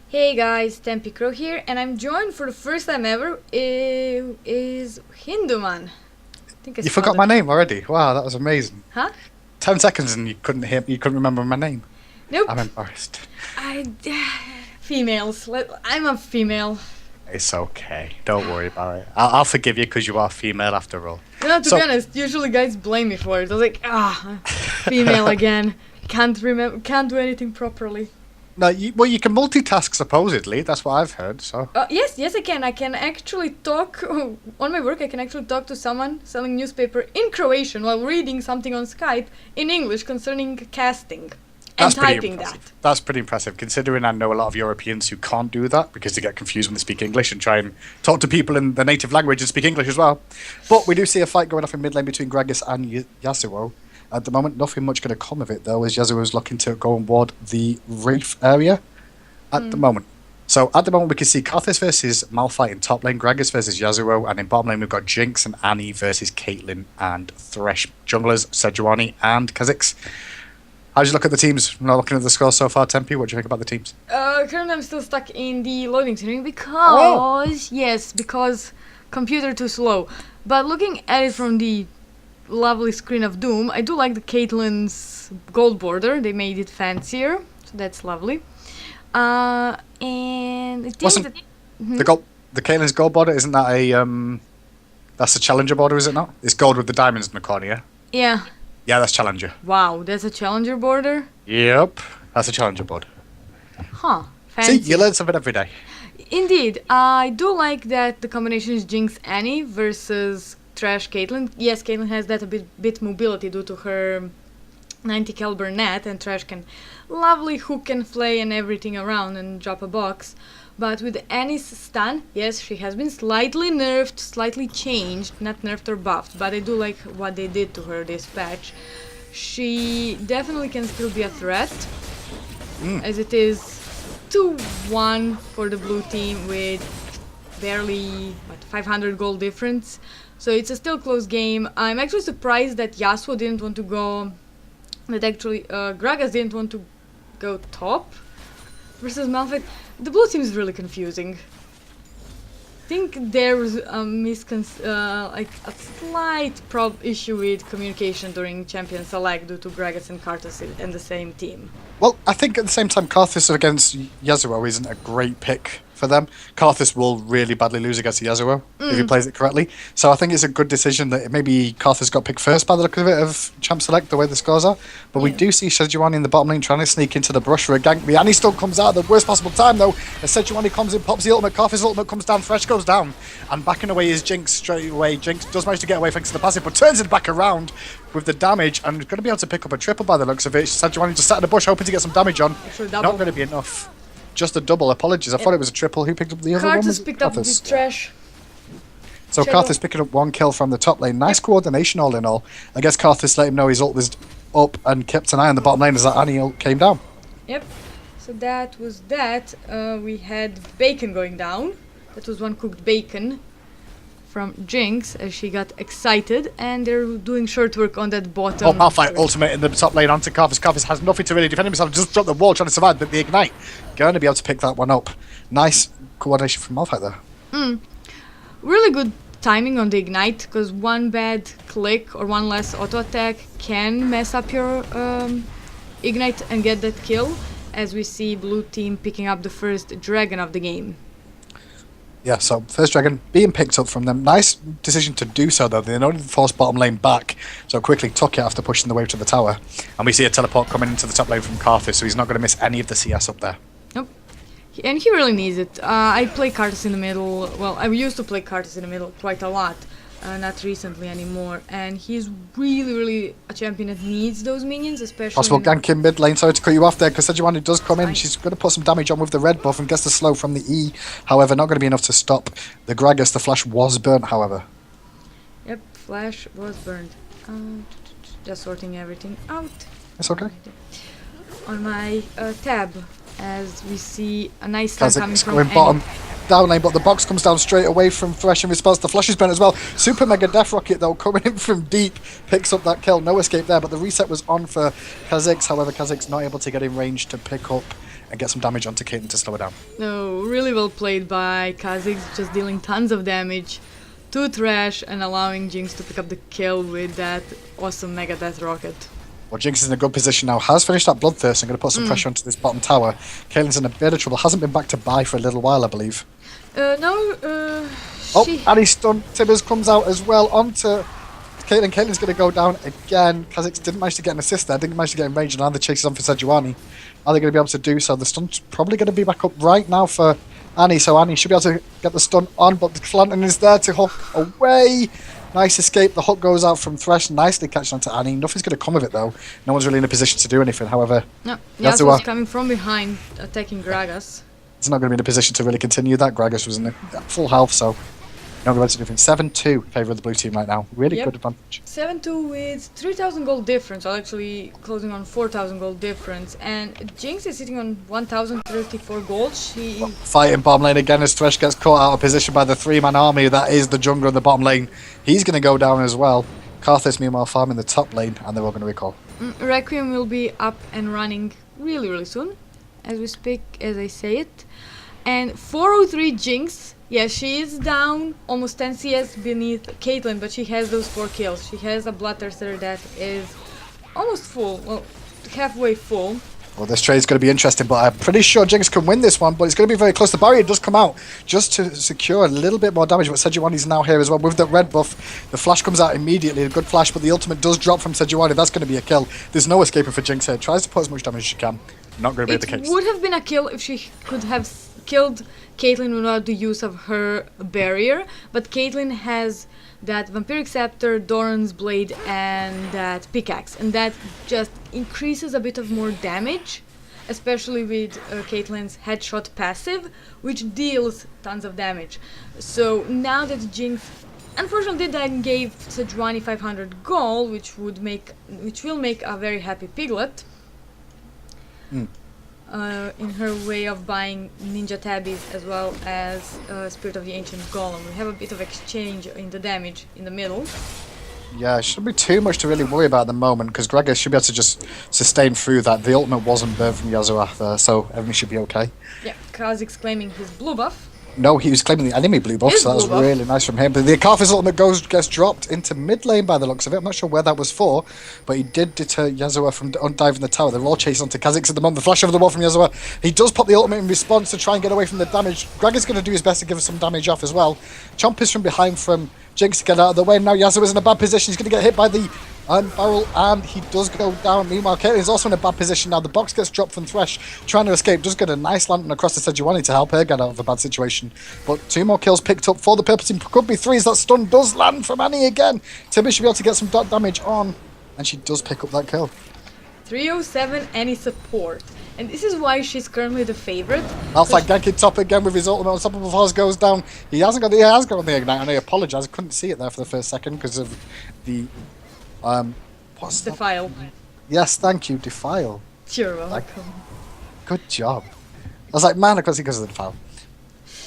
Hey guys, Tempi Crow here, and I'm joined for the first time ever is Hinduman. I think I You spelled forgot it. my name already. Wow, that was amazing. Huh? 10 seconds and you couldn't remember my name. Nope. I'm embarrassed. I females. I'm a female. It's okay. Don't worry about it. I'll forgive you because you are female after all. No, to So, be honest, usually guys blame me for it. I was like, female again. Can't remember. Can't do anything properly. no, you can multitask supposedly. That's what I've heard. So, Yes, I can. I can actually talk on my work. I can actually talk to someone selling newspaper in Croatian while reading something on Skype in English concerning casting and that's pretty typing impressive. that. That's pretty impressive considering I know a lot of Europeans who can't do that because they get confused when they speak English and try and talk to people in their native language and speak English as well. But we do see a fight going off in mid lane between Gragas and Yasuo. At the moment, nothing much going to come of it though, as Yasuo is looking to go and ward the Reef area at the moment. So at the moment, we can see Karthus versus Malphite in top lane, Gragas versus Yasuo, and in bottom lane we've got Jinx and Annie versus Caitlyn and Thresh. Junglers, Sejuani and Kha'Zix. How do you look at the teams? Not looking at the score so far, Tempe. What do you think about the teams? Currently I'm still stuck in the loading screen because computer too slow. But looking at it from the lovely screen of Doom, I do like the Caitlyn's gold border. They made it fancier, so that's lovely. And I think Wasn't the Caitlyn's gold border? Isn't that that's a challenger border? Is it not? It's gold with the diamonds in the corner. Yeah. Yeah. Yeah, that's challenger. Wow, that's a challenger border? Yep, that's a challenger border. Huh. See, Fancy. you learn something every day. Indeed. I do like that the combination is Jinx Annie versus Trash Caitlyn. Yes, Caitlyn has that a bit mobility due to her 90 caliber net, and Trash can lovely hook and flay and everything around and drop a box. But with Annie's stun, yes, she has been slightly nerfed, slightly changed, not nerfed or buffed, but I do like what they did to her this patch. She definitely can still be a threat, as it is 2-1 for the blue team with barely 500 gold difference. So it's a still close game. I'm actually surprised that Yasuo didn't want to go, Gragas didn't want to go top versus Malphite. The blue team is really confusing. I think there was a a slight issue with communication during Champion Select due to Gragas and Karthus in the same team. Well, I think at the same time, Karthus against Yasuo isn't a great pick for them. Karthus will really badly lose against Yasuo if he plays it correctly. So I think it's a good decision that maybe Karthus got picked first by the look of it of Champ Select, the way the scores are. But we do see Sejuani in the bottom lane trying to sneak into the brush for a gank. Annie still comes out at the worst possible time though. As Sejuani comes in, pops the ultimate, Karthus' ultimate comes down, Thresh goes down. And backing away is Jinx straight away. Jinx does manage to get away thanks to the passive, but turns it back around with the damage and going to be able to pick up a triple by the looks of it. Sejuani just sat in the bush hoping to get some damage on. Actually, Not double. going to be enough. Just a double. Apologies. I thought it was a triple. Who picked up the other one? Was Karthus it picked up the Karthus? Trash. So Shadow. Karthus picking up one kill from the top lane. Nice coordination all in all. I guess Karthus let him know his ult was up and kept an eye on the bottom lane as that Annie ult came down. Yep. So that was that. We had bacon going down. That was one cooked bacon from Jinx as she got excited, and they're doing short work on that bottom. Oh, Malphite ultimate in the top lane onto Karthus. Karthus has nothing to really defend himself. Just dropped the wall trying to survive, but the ignite going to be able to pick that one up. Nice coordination from Malphite there. Really good timing on the ignite, because one bad click or one less auto attack can mess up your ignite and get that kill, as we see blue team picking up the first dragon of the game. Yeah, so first dragon being picked up from them. Nice decision to do so though. They only forced bottom lane back, so quickly took it after pushing the wave to the tower. And we see a teleport coming into the top lane from Karthus, so he's not going to miss any of the CS up there. Nope. And he really needs it. I play Karthus in the middle. Well, I used to play Karthus in the middle quite a lot. Not recently anymore. And he's really a champion that needs those minions, especially... Possible gank in mid lane. Sorry to cut you off there, because Sejuani does come in. She's going to put some damage on with the red buff and gets the slow from the E. However, not going to be enough to stop the Gragas. The flash was burnt, however. Yep, flash was burned. Just sorting everything out. It's okay. On my tab, as we see a nice stun coming Kha'Zix from going Annie. bottom down lane, but the box comes down straight away from Thresh in response. The flash is burnt as well. Super Mega Death Rocket though coming in from deep picks up that kill. No escape there, but the reset was on for Kha'Zix. However, Kha'Zix not able to get in range to pick up and get some damage onto Caitlyn to slow her down. No, really well played by Kha'Zix, just dealing tons of damage to Thresh and allowing Jinx to pick up the kill with that awesome Mega Death Rocket. Well, Jinx is in a good position now, has finished that Bloodthirst and going to put some pressure onto this bottom tower. Caitlyn's in a bit of trouble, hasn't been back to buy for a little while, I believe. Annie's stunned. Tibbers comes out as well onto Caitlyn. Caitlyn's going to go down again. Kha'Zix didn't manage to get an assist there, didn't manage to get in range, and now the chase is on for Sejuani. Are they going to be able to do so? The stun's probably going to be back up right now for Annie, so Annie should be able to get the stun on, but the Lantern is there to hook away. Nice escape. The hook goes out from Thresh, nicely catching onto Annie. Nothing's going to come of it though. No one's really in a position to do anything. However, no, Yasuo's coming from behind, attacking Gragas. It's not going to be in a position to really continue that. Gragas was in full health, so not going to do anything. 7-2 in favour of the blue team right now. Really good advantage. 7-2 with 3,000 gold difference, or actually closing on 4,000 gold difference. And Jinx is sitting on 1,034 gold. She fighting bottom lane again as Thresh gets caught out of position by the three-man army. That is the jungler in the bottom lane. He's going to go down as well. Karthus meanwhile farming the top lane, and they're all going to recall. Requiem will be up and running really soon, as we speak, as I say it. And 403 Jinx. Yeah, she is down almost 10 CS beneath Caitlyn, but she has those 4 kills. She has a Bloodthirster that is almost full, well, halfway full. Well, this trade is going to be interesting, but I'm pretty sure Jinx can win this one, but it's going to be very close. The barrier does come out just to secure a little bit more damage, but Sejuani's now here as well with the red buff. The flash comes out immediately, a good flash, but the ultimate does drop from Sejuani. That's going to be a kill. There's no escaping for Jinx here. Tries to put as much damage as she can. Not going to be the case. It would have been a kill if she could have killed Caitlyn without the use of her barrier, but Caitlyn has that Vampiric Scepter, Doran's Blade, and that pickaxe, and that just increases a bit of more damage, especially with Caitlyn's headshot passive, which deals tons of damage. So now that Jinx unfortunately then gave Sejuani 500 gold, which will make a very happy Piglet. In her way of buying Ninja Tabbies as well as Spirit of the Ancient Golem. We have a bit of exchange in the damage in the middle. Yeah, it shouldn't be too much to really worry about at the moment, because Gragas should be able to just sustain through that. The ultimate wasn't burnt from Yasuo there, so everything should be okay. Yeah, Kha'Zix claiming his blue buff. No, he was claiming the enemy blue buff, so that was really nice from him. But the Karthus ultimate gets dropped into mid lane by the looks of it. I'm not sure where that was for, but he did deter Yasuo from undiving the tower. They're all chasing onto Kha'Zix at the moment. The flash over the wall from Yasuo. He does pop the ultimate in response to try and get away from the damage. Greg is going to do his best to give us some damage off as well. Chomp is from behind from Jinx to get out of the way. Now Yasuo is in a bad position. He's going to get hit by the barrel, and he does go down. Meanwhile, Caitlyn is also in a bad position now. The box gets dropped from Thresh, trying to escape. Does get a nice lantern across to Sejuani to help her get out of a bad situation. But 2 more kills picked up for the purple team. Could be 3s. That stun does land from Annie again. Timmy should be able to get some dot damage on, and she does pick up that kill. 307 Annie support. And this is why she's currently the favorite. Alpha ganking top again with his ultimate. Unstoppable Force goes down. He has got on the ignite, and I apologise. I couldn't see it there for the first second because of the what's that? Defile. Yes, thank you, Defile. You're welcome. Good job. I was like, man, I couldn't see because of the Defile.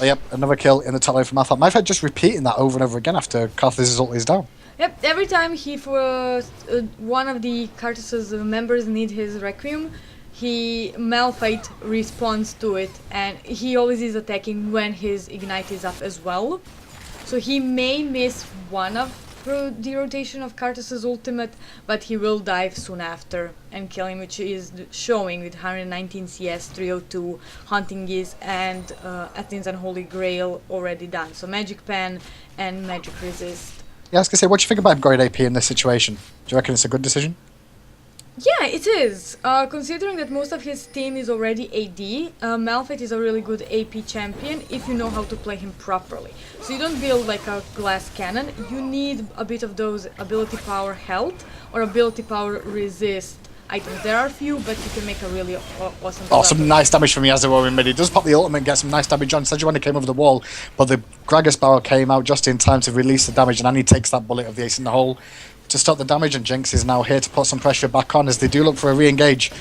Oh, yep, another kill in the top lane from Alpha. My friend just repeating that over and over again after Karthus' ult is down. Yep, every time one of the Karthus' members need his Requiem, Malphite responds to it, and he always is attacking when his Ignite is up as well. So he may miss one of the rotation of Karthus' ultimate, but he will dive soon after and kill him, which is showing with 119 CS, 302 Hunting Geese, and Athens and Holy Grail already done. So Magic Pen and Magic Resist. Yeah, I was going to say, what do you think about him going AP in this situation? Do you reckon it's a good decision? Yeah, it is. Considering that most of his team is already AD, Malphite is a really good AP champion if you know how to play him properly. So you don't build like a glass cannon, you need a bit of those ability power health or ability power resist items. There are a few, but you can make a really awesome Oh, some nice damage from Yasuo in mid. He does pop the ultimate and get some nice damage on. Sejuani came over the wall, but the Gragas barrel came out just in time to release the damage, and Annie takes that bullet of the ace in the hole to stop the damage, and Jinx is now here to put some pressure back on as they do look for a re-engage.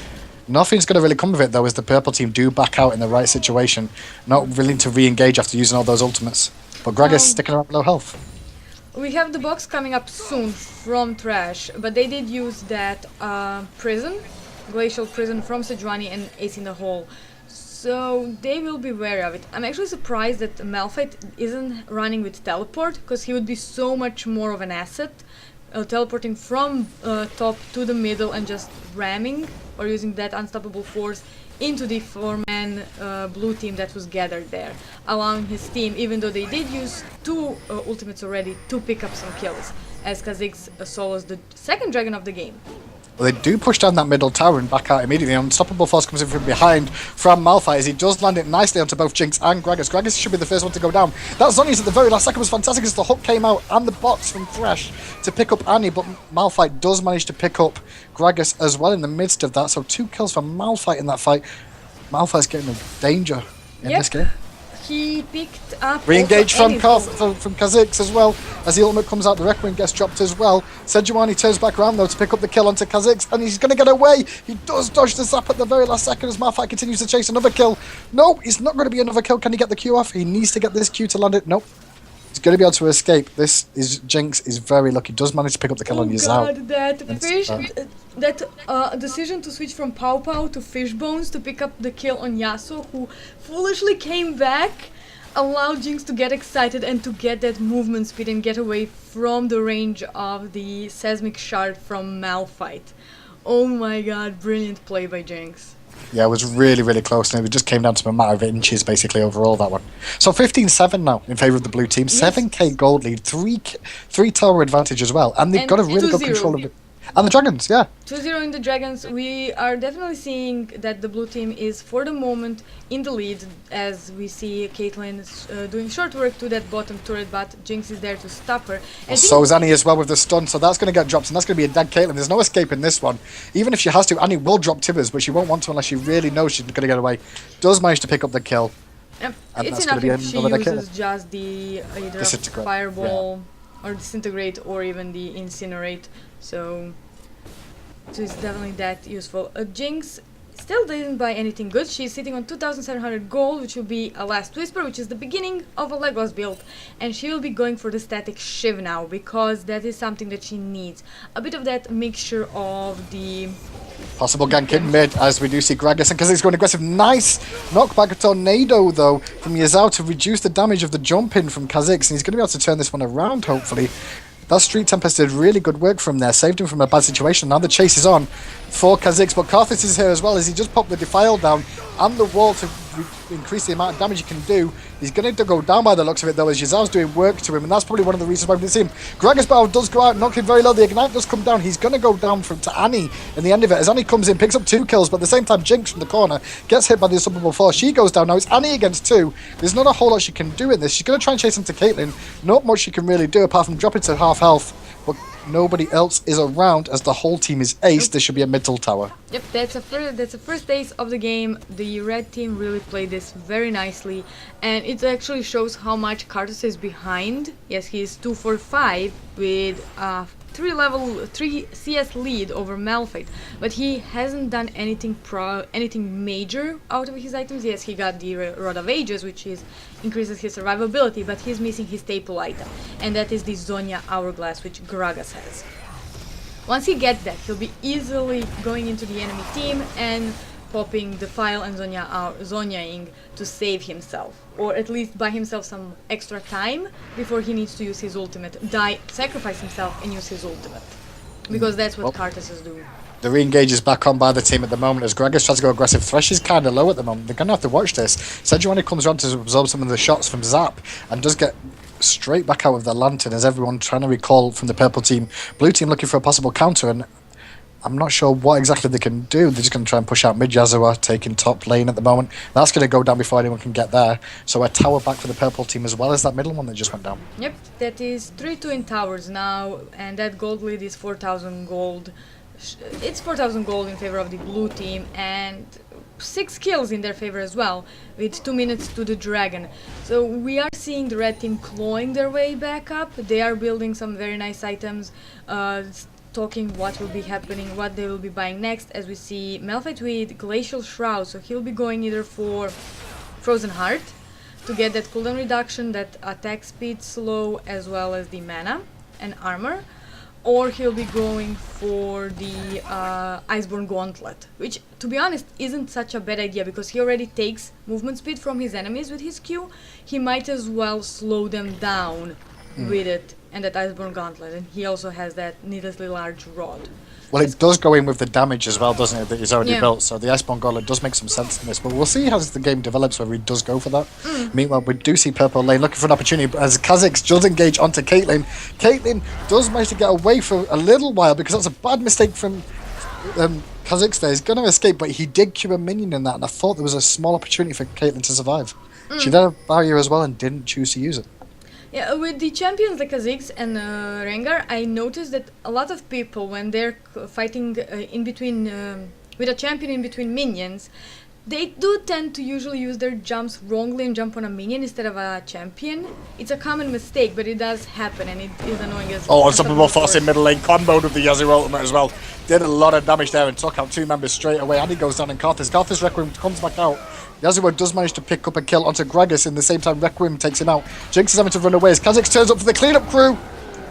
Nothing's going to really come of it though, as the purple team do back out in the right situation, not willing to re-engage after using all those ultimates. But Greg is sticking around below health. We have the box coming up soon from Trash, but they did use that glacial prison from Sejuani and Ace in the Hole. So they will be wary of it. I'm actually surprised that Malphite isn't running with teleport, because he would be so much more of an asset, teleporting from top to the middle and just ramming or using that unstoppable force into the four-man blue team that was gathered there, allowing his team, even though they did use two ultimates already, to pick up some kills, as Kha'Zix solos the second dragon of the game. Well, they do push down that middle tower and back out immediately. Unstoppable force comes in from behind from Malphite as he does land it nicely onto both Jinx and Gragas. Gragas should be the first one to go down. That Zhonya's at the very last second was fantastic as the hook came out and the box from Thresh to pick up Annie, but Malphite does manage to pick up Gragas as well in the midst of that. So 2 kills for Malphite in that fight. Malphite's getting in danger in this game. He picked up... Re-engage from Kha'Zix as well. As the ultimate comes out, the Requiem gets dropped as well. Sejuani turns back around though to pick up the kill onto Kha'Zix, and he's going to get away. He does dodge the zap at the very last second as Malphite continues to chase another kill. No, it's not going to be another kill. Can he get the Q off? He needs to get this Q to land it. Nope. He's going to be able to escape. Jinx is very lucky. Does manage to pick up the kill on Yuzao. God, that fish... That decision to switch from Pow Pow to Fishbones to pick up the kill on Yasuo, who foolishly came back, allowed Jinx to get excited and to get that movement speed and get away from the range of the Seismic Shard from Malphite. Oh my god, brilliant play by Jinx. Yeah, it was really, really close, and it just came down to a matter of inches, basically, overall, that one. So 15-7 now in favour of the blue team. Yes. 7k gold lead, 3 tower advantage as well, and they've got a really good control of it. And the Dragons, yeah. 2-0 in the Dragons. We are definitely seeing that the blue team is, for the moment, in the lead, as we see Caitlyn doing short work to that bottom turret, but Jinx is there to stop her. And so is Annie as well with the stun, so that's going to get dropped, and that's going to be a dead Caitlyn. There's no escape in this one. Even if she has to, Annie will drop Tibbers, but she won't want to unless she really knows she's going to get away. Does manage to pick up the kill. And it's enough if she uses just the either Fireball or Disintegrate or even the Incinerate. So it's definitely that useful. Jinx still didn't buy anything good. She's sitting on 2,700 gold, which will be a Last Whisper, which is the beginning of a Legolas build. And she will be going for the static Shiv now, because that is something that she needs. A bit of that mixture of the... possible gank in mid, as we do see Gragas, and Kha'Zix going aggressive. Nice knockback tornado, though, from Yuzao to reduce the damage of the jump in from Kha'Zix, and he's going to be able to turn this one around, hopefully. That Street Tempest did really good work from there, saved him from a bad situation. Now the chase is on for Kha'Zix, but Karthus is here as well, as he just popped the Defile down and the wall to increase the amount of damage he can do. He's going to go down by the looks of it, though, as Yuzao's doing work to him, and that's probably one of the reasons why we didn't see him. Gragas Battle does go out, knock him very low. The Ignite does come down. He's going to go down to Annie in the end of it, as Annie comes in, picks up 2 kills, but at the same time, Jinx from the corner gets hit by the Unstoppable Force. She goes down. Now it's Annie against 2. There's not a whole lot she can do in this. She's going to try and chase him to Caitlyn. Not much she can really do, apart from drop it to half health. But nobody else is around, as the whole team is aced. There should be a middle tower. Yep, that's a first ace of the game. The red team really played this very nicely, and it actually shows how much Karthus is behind. Yes, he is 2-4-5 with 3 CS lead over Malphite, but he hasn't done anything major out of his items. Yes, he got the Rod of Ages, which increases his survivability, but he's missing his staple item, and that is the Zhonya Hourglass, which Gragas has. Once he gets that, he'll be easily going into the enemy team and popping the File and Zhonyaing to save himself, or at least buy himself some extra time before he needs to use his ultimate. Sacrifice himself and use his ultimate, because that's what Karthus is doing. The re-engage is back on by the team at the moment as Gragas tries to go aggressive. Thresh is kind of low at the moment. They're going to have to watch this. Sejuani comes around to absorb some of the shots from Zap and does get straight back out of the lantern, as everyone trying to recall from the purple team. Blue team looking for a possible counter, and I'm not sure what exactly they can do. They're just going to try and push out mid. Yasuo taking top lane at the moment. That's going to go down before anyone can get there. So a tower back for the purple team, as well as that middle one that just went down. Yep, that is 3-2 in towers now, and that gold lead is 4,000 gold. It's 4,000 gold in favor of the blue team, and 6 kills in their favor as well, with 2 minutes to the dragon. So we are seeing the red team clawing their way back up. They are building some very nice items, talking what will be happening, what they will be buying next, as we see Malphite with Glacial Shroud, so he'll be going either for Frozen Heart to get that cooldown reduction, that attack speed slow, as well as the mana and armor, or he'll be going for the Iceborne Gauntlet, which, to be honest, isn't such a bad idea because he already takes movement speed from his enemies with his Q. He might as well slow them down with it and that Iceborne Gauntlet, and he also has that needlessly large rod. Well, it does go in with the damage as well, doesn't it, that he's already Yeah. built, so the Iceborne Gauntlet does make some sense in this, but we'll see as the game develops whether he does go for that. Meanwhile, we do see Purple Lane looking for an opportunity, but as Kha'Zix does engage onto Caitlyn, Caitlyn does manage to get away for a little while, because that's a bad mistake from Kha'Zix there. He's going to escape, but he did cue a minion in that, and I thought there was a small opportunity for Caitlyn to survive. She did have a barrier as well and didn't choose to use it. Yeah, with the champions like Kha'Zix and Rengar, I noticed that a lot of people, when they're fighting in between, with a champion in between minions, they do tend to usually use their jumps wrongly and jump on a minion instead of a champion. It's a common mistake, but it does happen, and it is annoying as Oh, as Unstoppable a Force in middle lane, comboed with the Yasuo ultimate as well. Did a lot of damage there and took out 2 members straight away, and he goes down in Karthus. Karthus Requiem comes back out. Yasuo does manage to pick up a kill onto Gragas in the same time Requiem takes him out. Jinx is having to run away as Kha'Zix turns up for the cleanup crew.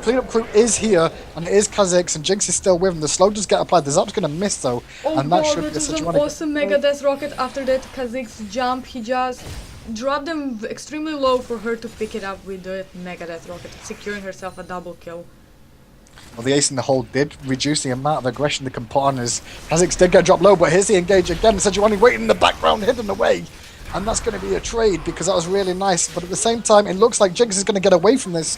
Cleanup crew is here, and it is Kha'Zix, and Jinx is still with him. The slow does get applied. The zap's going to miss though, Oh and that god, should that be was such an a awesome Mega Death Rocket after that Kha'Zix jump. He just dropped them extremely low for her to pick it up with the Mega Death Rocket, securing herself a double kill. Well, the ace in the hole did reduce the amount of aggression they can put on as Kha'Zix did get dropped low, but here's the engage again. Sejuani waiting in the background, hidden away. And that's going to be a trade because that was really nice. But at the same time, it looks like Jinx is going to get away from this.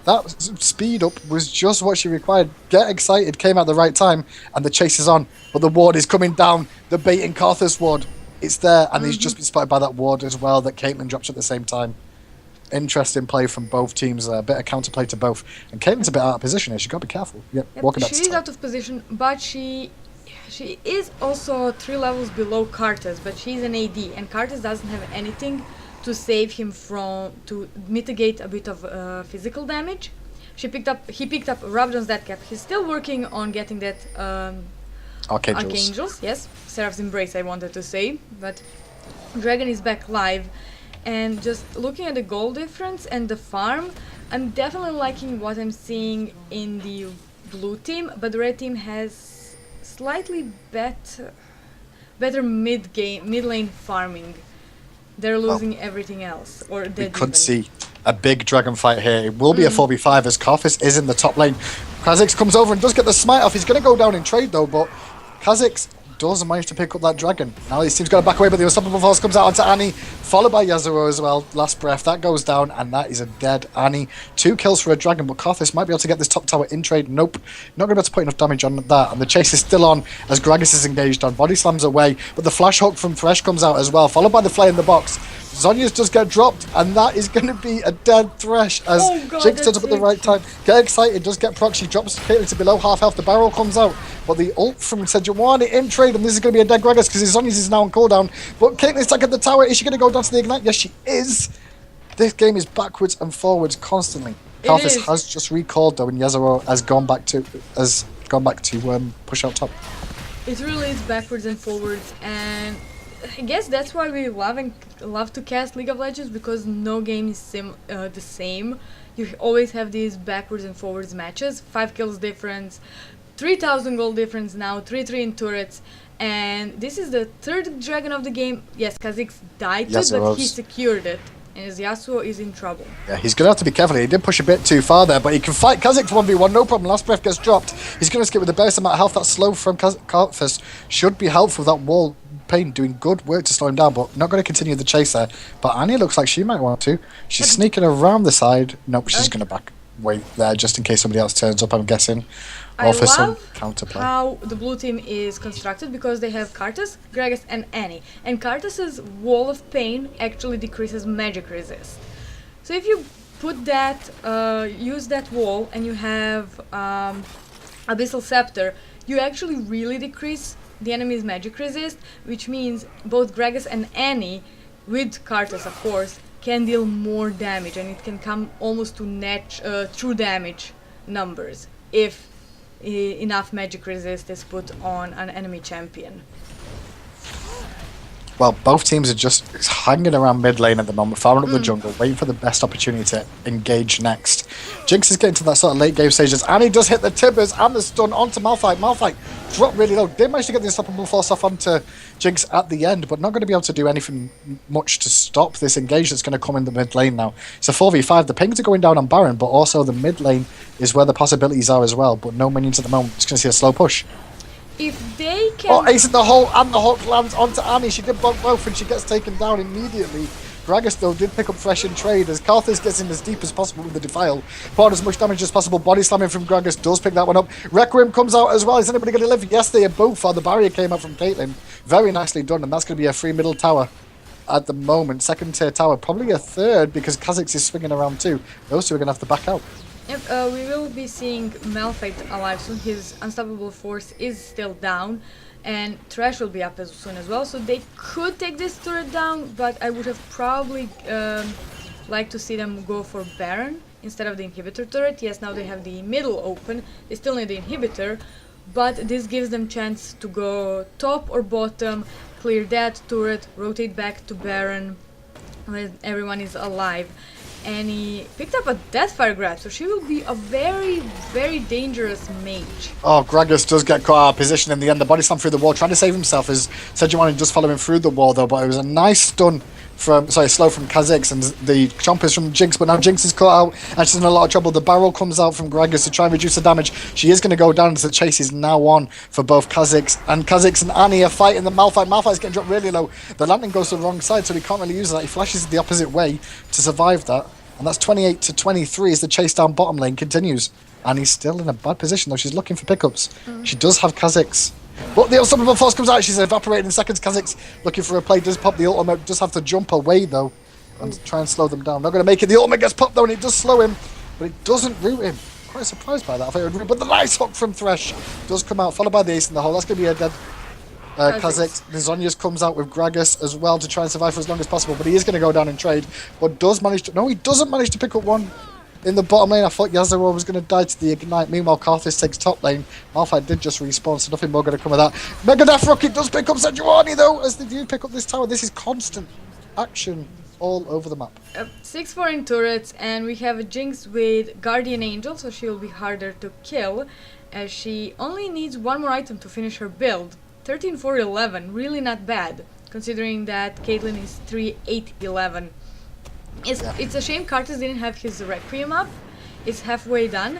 That speed up was just what she required. Get excited came at the right time, and the chase is on. But the ward is coming down. The baiting Karthus ward. It's there, and he's just been spotted by that ward as well that Caitlyn drops at the same time. Interesting play from both teams there. A bit of counterplay to both. And Caitlyn's a bit out of position here. She's got to be careful. Yep, walking back to She is top. out of position, but she is also 3 levels below Karthus, but she's an AD, and Karthus doesn't have anything to save him to mitigate a bit of physical damage. He picked up Rabadon's Death Cap. He's still working on getting that Archangels, yes, Seraph's Embrace I wanted to say, but Dragon is back live, and just looking at the goal difference and the farm, I'm definitely liking what I'm seeing in the blue team, but the red team has slightly better mid lane farming. They're losing everything else, or We dead could even. see a big dragon fight here. It will be a 4v5 as Karthus is in the top lane. Kha'Zix comes over and does get the smite off. He's going to go down in trade though, but Kha'Zix does manage to pick up that dragon. Now his team's got to back away, but the Unstoppable Force comes out onto Annie, followed by Yasuo as well. Last breath, that goes down, and that is a dead Annie. 2 kills for a dragon, but Karthus might be able to get this top tower in trade. Nope, not going to be able to put enough damage on that, and the chase is still on as Gragas is engaged on. Body slams away, but the flash hook from Thresh comes out as well, followed by the flay in the box. Zhonya's just get dropped, and that is going to be a dead Thresh as Oh God, Jinx turns that's up at the really right time. Get excited, does get proxy, drops Caitlyn to below half health. The barrel comes out, but the ult from Sejuani in trade, and this is going to be a dead Gragas because his Zhonya's is now on cooldown. But Caitlyn's stuck at the tower. Is she going to go down to the ignite? Yes, she is. This game is backwards and forwards constantly. It Karthus is. has just recalled though, and Yasuo has gone back to push out top. It really is backwards and forwards, and I guess that's why we love to cast League of Legends, because no game is the same. You always have these backwards and forwards matches. 5 kills difference, 3,000 gold difference now, 3-3 in turrets, and this is the 3rd dragon of the game. Yes, Kha'Zix died to it, but he Yasuo's. secured it, and his Yasuo is in trouble. Yeah, he's going to have to be careful. He did push a bit too far there, but he can fight Kha'Zix 1v1, no problem. Last breath gets dropped. He's going to skip with the best amount of health. That slow from Karthus should be helpful. That wall Pain doing good work to slow him down, but not going to continue the chase there. But Annie looks like she might want to. She's sneaking around the side. Nope, she's going to back wait there just in case somebody else turns up, I'm guessing. I Or for some love counterplay. how the blue team is constructed, because they have Karthus, Gragas, and Annie. And Karthus's Wall of Pain actually decreases magic resist. So if you put that, use that wall, and you have Abyssal Scepter, you actually really decrease the enemy's magic resist, which means both Gragas and Annie, with Karthus of course, can deal more damage, and it can come almost to true damage numbers if enough magic resist is put on an enemy champion. Well, both teams are just hanging around mid lane at the moment, farming up the Mm. jungle, waiting for the best opportunity to engage next. Jinx is getting to that sort of late game stages, and he does hit the Tibbers and the stun onto Malphite. Malphite dropped really low. Did manage to get the unstoppable force off onto Jinx at the end, but not going to be able to do anything much to stop this engage that's going to come in the mid lane now. It's a 4v5. The pings are going down on Baron, but also the mid lane is where the possibilities are as well, but no minions at the moment. Just going to see a slow push. If they can... Oh, ace in the hole, and the hook lands onto Annie. She did block both, and she gets taken down immediately. Gragas, though, did pick up fresh in trade as Karthus gets in as deep as possible with the Defile. Poured as much damage as possible. Body slamming from Gragas does pick that one up. Requiem comes out as well. Is anybody going to live? Yes, they are both. The barrier came out from Caitlyn. Very nicely done, and that's going to be a free middle tower at the moment. Second tier tower, probably a third, because Kha'Zix is swinging around too. Those two are going to have to back out. Yep, we will be seeing Malphite alive soon. His unstoppable force is still down, and Thresh will be up as soon as well. So they could take this turret down, but I would have probably liked to see them go for Baron instead of the inhibitor turret. Yes, now they have the middle open. They still need the inhibitor, but this gives them chance to go top or bottom, clear that turret, rotate back to Baron when everyone is alive. And he picked up a Deathfire grab, so she will be a very, very dangerous mage. Oh, Gragas does get caught out of position in the end. The body slam through the wall, trying to save himself as Sejuani does follow him through the wall though, but it was a nice stun from, slow from Kha'Zix, and the chompers from Jinx, but now Jinx is caught out and she's in a lot of trouble. The barrel comes out from Gragas to try and reduce the damage. She is going to go down as the chase is now on for both Kha'Zix and Annie are fighting the Malphite. Malphite's getting dropped really low. The lantern goes to the wrong side, so he can't really use that. He flashes the opposite way to survive that. And that's 28 to 23 as the chase down bottom lane continues. And he's still in a bad position, though. She's looking for pickups. She does have Kha'Zix. But the unstoppable force comes out. She's evaporated in seconds. Kha'Zix looking for a play. Does pop the ultimate. Does have to jump away, though, and try and slow them down. Not going to make it. The ultimate gets popped, though, and it does slow him. But it doesn't root him. Quite surprised by that. I thought it would root. But the nice hook from Thresh does come out, followed by the ace in the hole. That's going to be a dead Kha'Zix. Zhonya's comes out with Gragas as well to try and survive for as long as possible, but he is going to go down in trade. But does manage to... No, he doesn't manage to pick up one in the bottom lane. I thought Yasuo was going to die to the Ignite. Meanwhile, Karthus takes top lane. Malphite did just respawn, so nothing more going to come of that. Megadeth Rocket does pick up Sejuani, though, as they do pick up this tower. This is constant action all over the map. 6 foreign turrets, and we have a Jinx with Guardian Angel, so she will be harder to kill, as she only needs one more item to finish her build. 13, 4, 11, really not bad, considering that Caitlyn is 3, 8, 11. It's a shame Karthus didn't have his Requiem up. It's halfway done,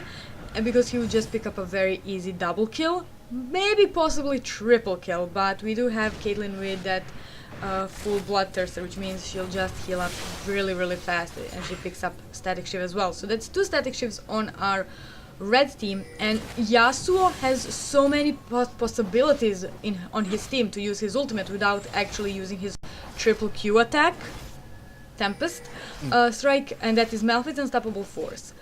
and because he would just pick up a very easy double kill, maybe possibly triple kill, but we do have Caitlyn with that full Bloodthirster, which means she'll just heal up really, really fast, and she picks up Static Shiv as well. So that's 2 Static Shivs on our red team, and Yasuo has so many possibilities on his team to use his ultimate without actually using his triple Q attack, Tempest, Strike, and that is Malphite's Unstoppable Force,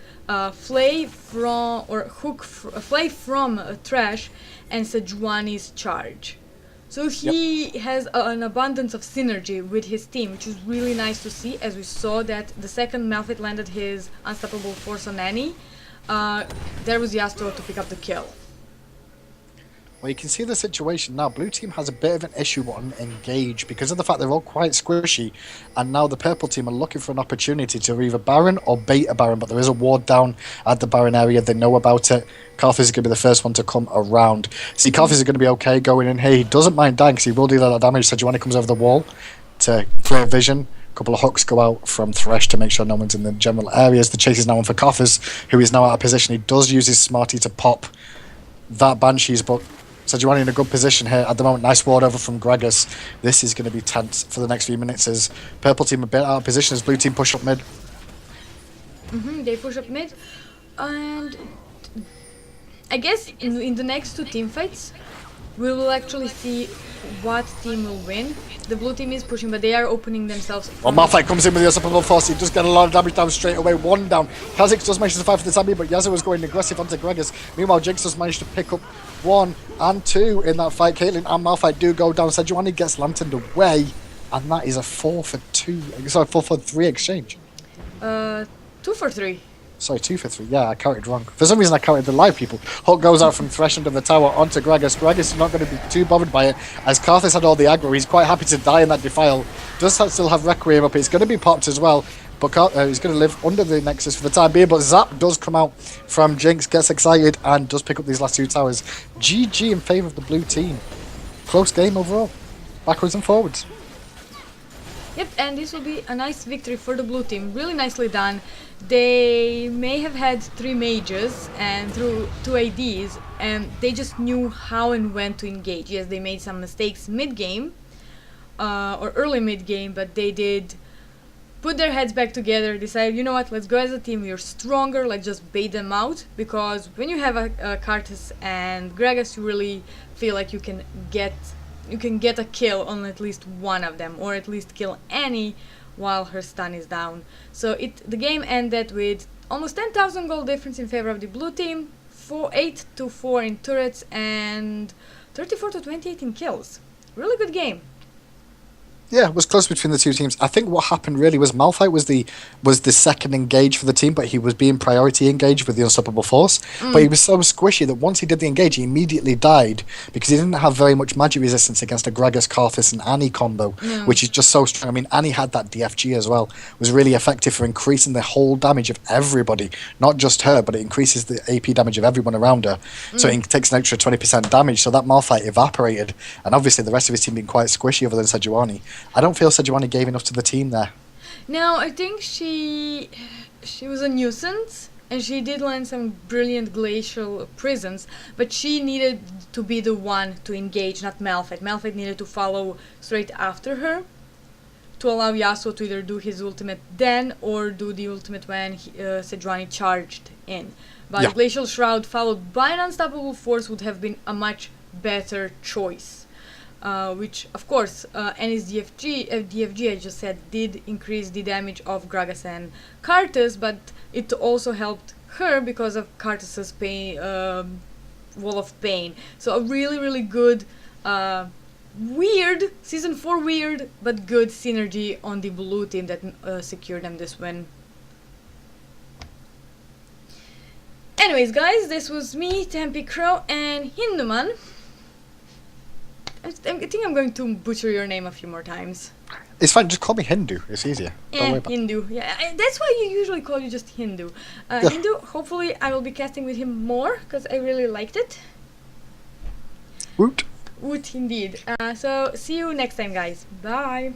Flay from Thresh, and Sejuani's Charge. So he has an abundance of synergy with his team, which is really nice to see, as we saw that the second Malphite landed his Unstoppable Force on Annie, there was Yasuo to pick up the kill. Well, you can see the situation now. Blue team has a bit of an issue on engage because of the fact they're all quite squishy, and now the purple team are looking for an opportunity to either Baron or bait a Baron, but there is a ward down at the Baron area. They know about it. Karthus is going to be the first one to come around. See, Karthus is going to be okay going in here. He doesn't mind dying because he will deal a lot of damage. Sejuani comes over the wall to clear vision. A couple of hooks go out from Thresh to make sure no one's in the general areas. The chase is now on for Karthus, who is now out of position. He does use his Smarty to pop that Banshees, but Sejuani in a good position here at the moment. Nice ward over from Gragas. This is going to be tense for the next few minutes as purple team a bit out of position as blue team push up mid. They push up mid, and I guess in the next 2 team fights we will actually see what team will win. The blue team is pushing, but they are opening themselves. Well, Malphite comes in with the unstoppable force. He does get a lot of damage down straight away. 1 down. Kha'Zix does manage to survive for the time being, but Yasuo is going aggressive onto Gragas. Meanwhile, Jinx does manage to pick up 1 and 2 in that fight. Caitlyn and Malphite do go down. Sejuani gets lanterned away, and that is a 4 for 3 exchange. 2 for 3. Sorry, 2 for 3. Yeah, I counted wrong. For some reason, I counted the live people. Hook goes out from Thresh under the tower onto Gragas. Gragas is not going to be too bothered by it, as Karthus had all the aggro. He's quite happy to die in that defile. Still have Requiem up. It's going to be popped as well, but he's going to live under the Nexus for the time being. But Zap does come out from Jinx, gets excited, and does pick up these last 2 towers. GG in favour of the blue team. Close game overall. Backwards and forwards. Yep, and this will be a nice victory for the blue team. Really nicely done. They may have had 3 mages and through 2 ADs, and they just knew how and when to engage. Yes, they made some mistakes mid-game, or early mid-game, but they did put their heads back together, decide, you know what, let's go as a team, we're stronger, let's just bait them out, because when you have a Karthus and Gragas, you really feel like you can get a kill on at least one of them, or at least kill Annie while her stun is down. So the game ended with almost 10,000 gold difference in favor of the blue team, 8-4 in turrets, and 34-28 in kills. Really good game. Yeah, it was close between the 2 teams. I think what happened really was Malphite was the second engage for the team, but he was being priority engaged with the Unstoppable Force. But he was so squishy that once he did the engage, he immediately died because he didn't have very much magic resistance against a Gragas, Karthus, and Annie combo, which is just so strong. I mean, Annie had that DFG as well. It was really effective for increasing the whole damage of everybody, not just her, but it increases the AP damage of everyone around her. So it takes an extra 20% damage. So that Malphite evaporated, and obviously the rest of his team being quite squishy other than Sejuani. I don't feel Sejuani gave enough to the team there. No, I think she was a nuisance, and she did land some brilliant glacial prisons, but she needed to be the one to engage, not Malphite. Malphite needed to follow straight after her to allow Yasuo to either do his ultimate then or do the ultimate when Sejuani charged in. But Glacial Shroud followed by an Unstoppable Force would have been a much better choice. Which, of course, Annie's DFG, I just said, did increase the damage of Gragas and Karthus, but it also helped her because of Karthus's pain, Wall of Pain. So a really, really good, weird, Season 4 weird, but good synergy on the blue team that secured them this win. Anyways, guys, this was me, Tempe Crow, and Hinduman. I think I'm going to butcher your name a few more times. It's fine, just call me Hindu. It's easier. Don't worry about Hindu. Yeah, that's why you usually call you just Hindu. Hindu, hopefully I will be casting with him more, because I really liked it. Woot. Woot indeed. So, see you next time, guys. Bye.